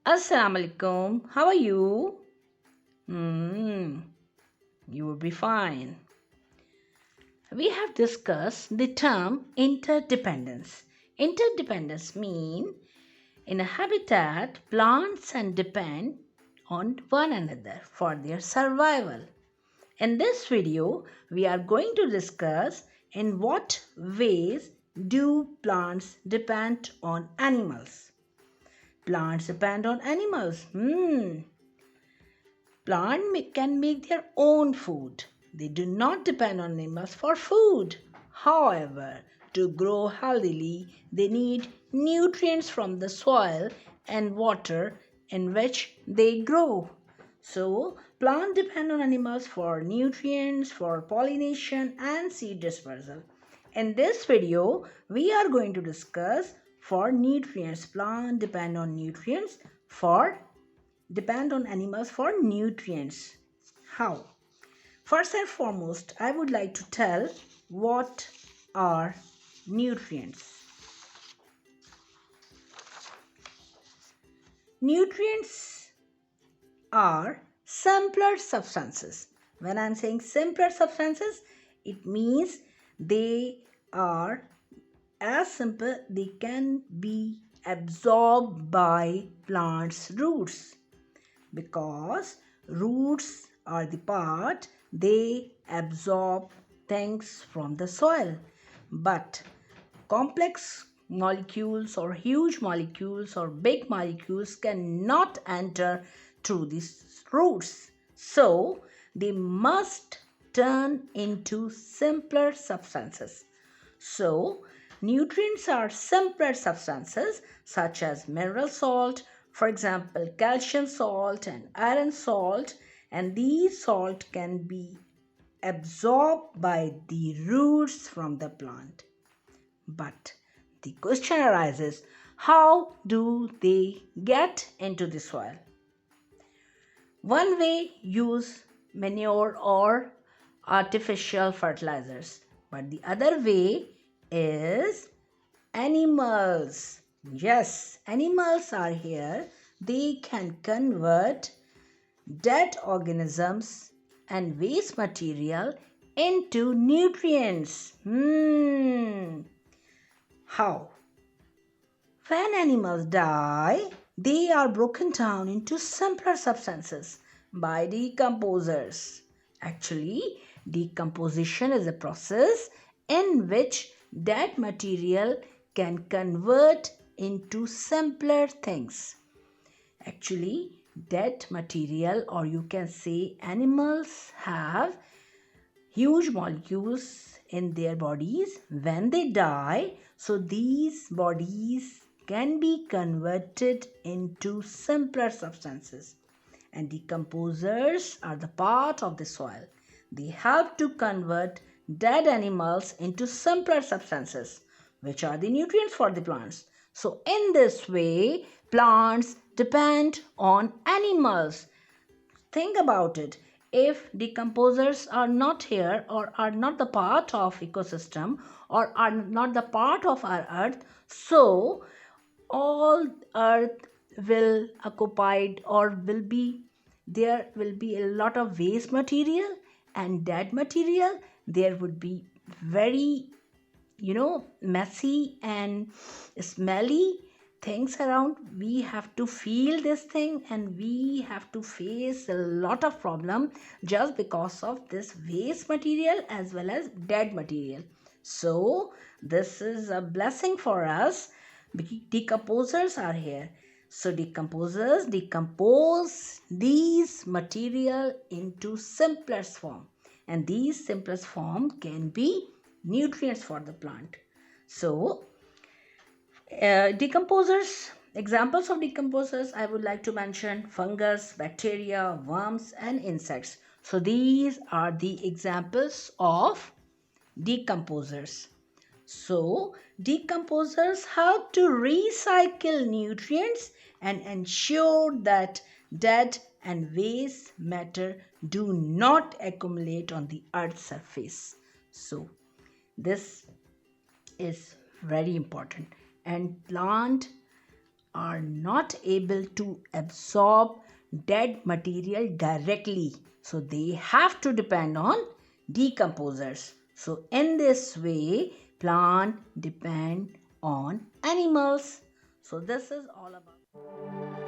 Assalamu alaikum. How are you? You will be fine. We have discussed the term interdependence. Interdependence means in a habitat, plants and depend on one another for their survival. In this video, we are going to discuss in what ways do plants depend on animals. Plants depend on animals. Plants can make their own food. They do not depend on animals for food. However, to grow healthily, they need nutrients from the soil and water in which they grow. So, plants depend on animals for nutrients, for pollination and seed dispersal. In this video, we are going to discuss for nutrients. Plants depend on nutrients for depend on animals for nutrients. How? First and foremost, I would like to tell what are nutrients. Nutrients are simpler substances. When I am saying simpler substances, it means they are as simple they can be absorbed by plants' roots, because roots are the part they absorb things from the soil, but complex molecules or huge molecules or big molecules cannot enter through these roots, so they must turn into simpler substances. So nutrients are simpler substances such as mineral salt, for example, calcium salt and iron salt, and these salt can be absorbed by the roots from the plant. But the question arises, how do they get into the soil? One way, use manure or artificial fertilizers, but the other way is animals. Yes, animals are here. They can convert dead organisms and waste material into nutrients. How? When animals die, they are broken down into simpler substances by decomposers. Actually, decomposition is a process in which dead material can convert into simpler things. Actually, dead material, or you can say animals, have huge molecules in their bodies when they die, so these bodies can be converted into simpler substances, and decomposers are the part of the soil. They help to convert dead animals into simpler substances, which are the nutrients for the plants. So in this way, plants depend on animals. Think about it. If decomposers are not here or are not the part of ecosystem or are not the part of our earth, so all earth will occupied or will be there will be a lot of waste material and dead material. There would be very messy and smelly things around. We have to feel this thing and we have to face a lot of problem just because of this waste material as well as dead material. So this is a blessing for us. Decomposers are here. So decomposers decompose these material into simplest form, and these simplest form can be nutrients for the plant. So decomposers Examples of decomposers I would like to mention fungus, bacteria, worms, and insects. So these are the examples of decomposers. So, decomposers help to recycle nutrients and ensure that dead and waste matter do not accumulate on the earth's surface. So, this is very important, and plants are not able to absorb dead material directly, so they have to depend on decomposers. So in this way plant depend on animals. So this is all about